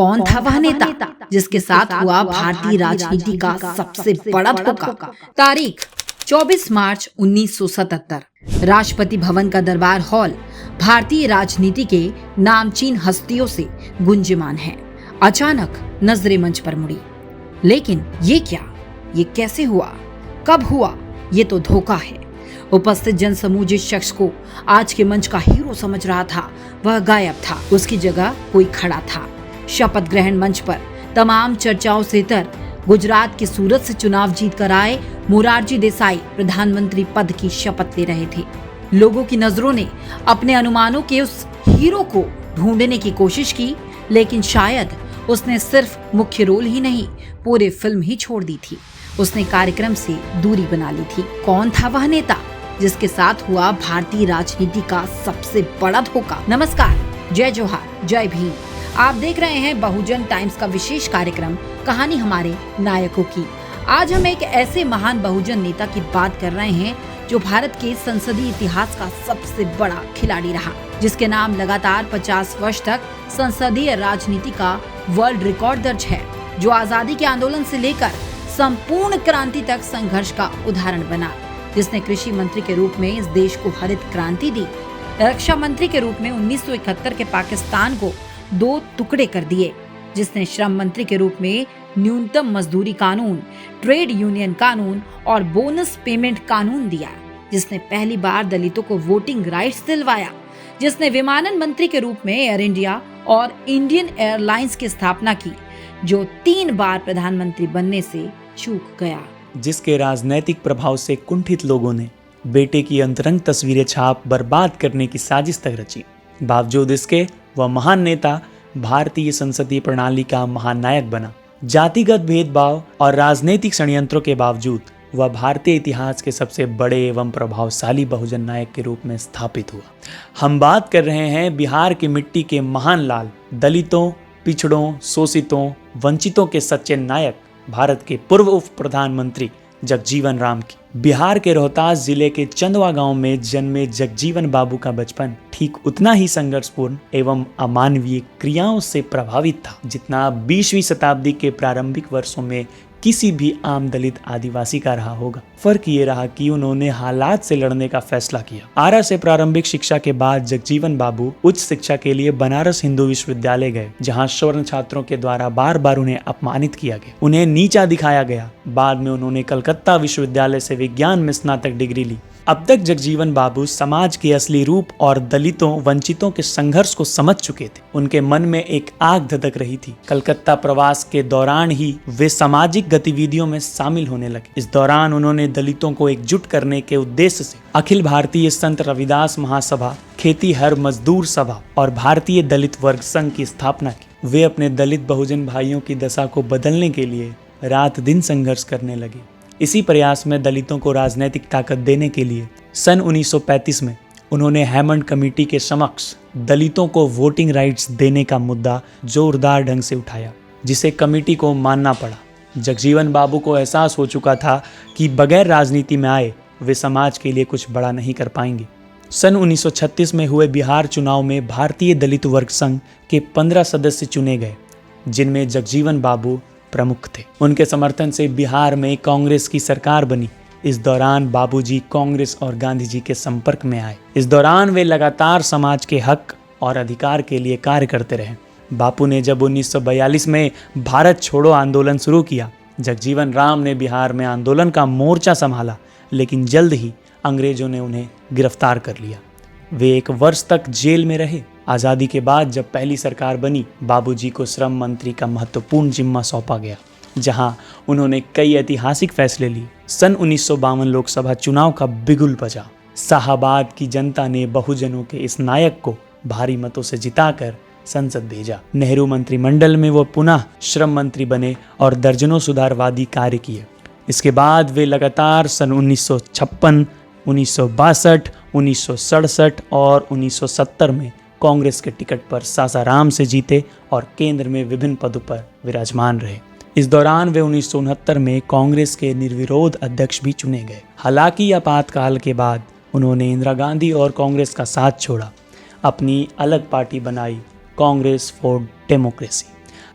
कौन था वह नेता जिसके साथ हुआ भारतीय राजनीति का सबसे बड़ा धोखा? तारीख 24 मार्च 1977। राष्ट्रपति भवन का दरबार हॉल भारतीय राजनीति के नामचीन हस्तियों से गुंजयमान है। अचानक नजरें मंच पर मुड़ी, लेकिन ये क्या, ये कैसे हुआ, कब हुआ? ये तो धोखा है। उपस्थित जनसमूह जिस शख्स को आज के मंच का हीरो समझ रहा था, वह गायब था। उसकी जगह कोई खड़ा था। शपथ ग्रहण मंच पर तमाम चर्चाओं से इतर गुजरात के सूरत से चुनाव जीत कर आए मोरारजी देसाई प्रधानमंत्री पद की शपथ ले रहे थे। लोगों की नजरों ने अपने अनुमानों के उस हीरो को ढूंढने की कोशिश की, लेकिन शायद उसने सिर्फ मुख्य रोल ही नहीं, पूरे फिल्म ही छोड़ दी थी। उसने कार्यक्रम से दूरी बना ली थी। कौन था वह नेता जिसके साथ हुआ भारतीय राजनीति का सबसे बड़ा धोखा? नमस्कार, जय जोहार, जय भीम। आप देख रहे हैं बहुजन टाइम्स का विशेष कार्यक्रम कहानी हमारे नायकों की। आज हम एक ऐसे महान बहुजन नेता की बात कर रहे हैं जो भारत के संसदीय इतिहास का सबसे बड़ा खिलाड़ी रहा, जिसके नाम लगातार 50 वर्ष तक संसदीय राजनीति का वर्ल्ड रिकॉर्ड दर्ज है, जो आजादी के आंदोलन से लेकर संपूर्ण क्रांति तक संघर्ष का उदाहरण बना, जिसने कृषि मंत्री के रूप में इस देश को हरित क्रांति दी, रक्षा मंत्री के रूप में 1971 के पाकिस्तान को 2 टुकड़े कर दिए, जिसने श्रम मंत्री के रूप में न्यूनतम मजदूरी कानून, ट्रेड यूनियन कानून और बोनस पेमेंट कानून दिया, जिसने पहली बार दलितों को वोटिंग राइट्स दिलवाया, जिसने विमानन मंत्री के रूप में एयर इंडिया और इंडियन एयरलाइंस की स्थापना की, जो 3 बार प्रधानमंत्री बनने से चूक गया, जिसके राजनैतिक प्रभाव से कुंठित लोगों ने बेटे की अंतरंग तस्वीरें छाप बर्बाद करने की साजिश तक रची। बावजूद इसके वह महान नेता भारतीय संसदीय प्रणाली का महानायक बना। जातिगत भेदभाव और राजनीतिक षड्यंत्रों के बावजूद वह भारतीय इतिहास के सबसे बड़े एवं प्रभावशाली बहुजन नायक के रूप में स्थापित हुआ। हम बात कर रहे हैं बिहार की मिट्टी के महान लाल, दलितों, पिछड़ों, शोषितों, वंचितों के सच्चे नायक, भारत के पूर्व उप प्रधानमंत्री जगजीवन राम की। बिहार के रोहतास जिले के चंदवा गांव में जन्मे जगजीवन बाबू का बचपन ठीक उतना ही संघर्षपूर्ण एवं अमानवीय क्रियाओं से प्रभावित था जितना 20वीं शताब्दी के प्रारंभिक वर्षों में किसी भी आम दलित आदिवासी का रहा होगा। फर्क ये रहा कि उन्होंने हालात से लड़ने का फैसला किया। आरा से प्रारंभिक शिक्षा के बाद जगजीवन बाबू उच्च शिक्षा के लिए बनारस हिंदू विश्वविद्यालय गए, जहां स्वर्ण छात्रों के द्वारा बार बार उन्हें अपमानित किया गया, उन्हें नीचा दिखाया गया। बाद में उन्होंने कलकत्ता विश्वविद्यालय से विज्ञान में स्नातक डिग्री ली। अब तक जगजीवन बाबू समाज के असली रूप और दलितों, वंचितों के संघर्ष को समझ चुके थे। उनके मन में एक आग धधक रही थी। कलकत्ता प्रवास के दौरान ही वे सामाजिक गतिविधियों में शामिल होने लगे। इस दौरान उन्होंने दलितों को एकजुट करने के उद्देश्य से अखिल भारतीय संत रविदास महासभा, खेती हर मजदूर सभा और भारतीय दलित वर्ग संघ की स्थापना की। वे अपने दलित बहुजन भाइयों की दशा को बदलने के लिए रात दिन संघर्ष करने लगे। इसी प्रयास में दलितों को राजनीतिक ताकत देने के लिए सन 1935 में उन्होंने हेमंड कमेटी के समक्ष दलितों को वोटिंग राइट्स देने का मुद्दा जोरदार ढंग से उठाया, जिसे कमेटी को मानना पड़ा। जगजीवन बाबू को एहसास हो चुका था कि बगैर राजनीति में आए वे समाज के लिए कुछ बड़ा नहीं कर पाएंगे। सन 1936 में हुए बिहार चुनाव में भारतीय दलित वर्ग संघ के 15 सदस्य चुने गए, जिनमें जगजीवन बाबू प्रमुख थे। उनके समर्थन से बिहार में कांग्रेस की सरकार बनी। इस दौरान बाबूजी कांग्रेस और गांधी जी के संपर्क में आए। इस दौरान वे लगातार समाज के हक और अधिकार के लिए कार्य करते रहे। बापू ने जब 1942 में भारत छोड़ो आंदोलन शुरू किया, जगजीवन राम ने बिहार में आंदोलन का मोर्चा संभाला, लेकिन जल्द ही अंग्रेजों ने उन्हें गिरफ्तार कर लिया। वे 1 वर्ष तक जेल में रहे। आज़ादी के बाद जब पहली सरकार बनी, बाबूजी को श्रम मंत्री का महत्वपूर्ण जिम्मा सौंपा गया, जहां उन्होंने कई ऐतिहासिक फैसले लिए। सन 1952 लोकसभा चुनाव का बिगुल बजा। शाहाबाद की जनता ने बहुजनों के इस नायक को भारी मतों से जिताकर संसद भेजा। नेहरू मंत्रिमंडल में वो पुनः श्रम मंत्री बने और दर्जनों सुधारवादी कार्य किए। इसके बाद वे लगातार सन 1956, 1962, 1967 और 1970 में कांग्रेस के टिकट पर सासाराम से जीते और केंद्र में विभिन्न पदों पर विराजमान रहे। इस दौरान वे 1969 में कांग्रेस के निर्विरोध अध्यक्ष भी चुने गए। हालांकि आपातकाल के बाद उन्होंने इंदिरा गांधी और कांग्रेस का साथ छोड़ा, अपनी अलग पार्टी बनाई, कांग्रेस फॉर डेमोक्रेसी।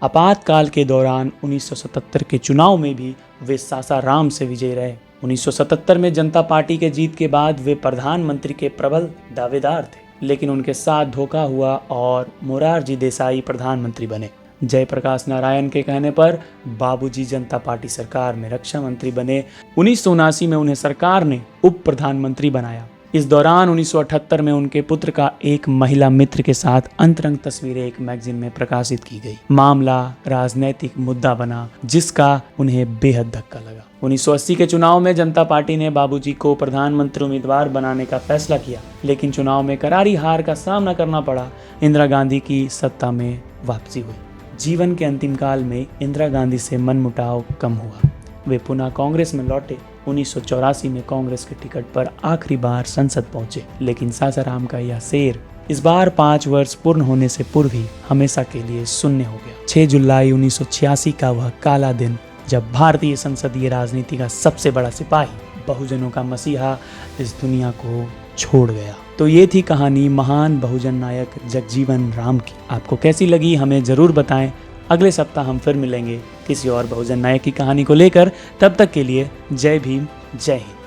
आपातकाल के दौरान 1977 के चुनाव में भी वे सासाराम से विजयी रहे। 1977 में जनता पार्टी के जीत के बाद वे प्रधानमंत्री के प्रबल दावेदार थे, लेकिन उनके साथ धोखा हुआ और मोरारजी देसाई प्रधानमंत्री बने। जयप्रकाश नारायण के कहने पर बाबूजी जनता पार्टी सरकार में रक्षा मंत्री बने। 1979 में उन्हें सरकार ने उप प्रधानमंत्री बनाया। इस दौरान 1978 में उनके पुत्र का एक महिला मित्र के साथ अंतरंग तस्वीरें एक मैगजीन में प्रकाशित की गई। मामला राजनीतिक मुद्दा बना, जिसका उन्हें बेहद धक्का लगा। 1980 के चुनाव में जनता पार्टी ने बाबूजी को प्रधानमंत्री उम्मीदवार बनाने का फैसला किया, लेकिन चुनाव में करारी हार का सामना करना पड़ा। इंदिरा गांधी की सत्ता में वापसी हुई। जीवन के अंतिम काल में इंदिरा गांधी से मनमुटाव कम हुआ। वे पुनः कांग्रेस में लौटे। 1984 में कांग्रेस के टिकट पर आखिरी बार संसद पहुंचे, लेकिन सासाराम का यह शेर इस बार 5 वर्ष पूर्ण होने से पूर्व ही हमेशा के लिए शून्य हो गया। 6 जुलाई 1986 का वह काला दिन, जब भारतीय संसदीय राजनीति का सबसे बड़ा सिपाही, बहुजनों का मसीहा, इस दुनिया को छोड़ गया। तो ये थी कहानी महान बहुजन नायक जगजीवन राम की। आपको कैसी लगी हमें जरूर बताएं। अगले सप्ताह हम फिर मिलेंगे किसी और बहुजन नायक की कहानी को लेकर। तब तक के लिए जय भीम, जय हिंद।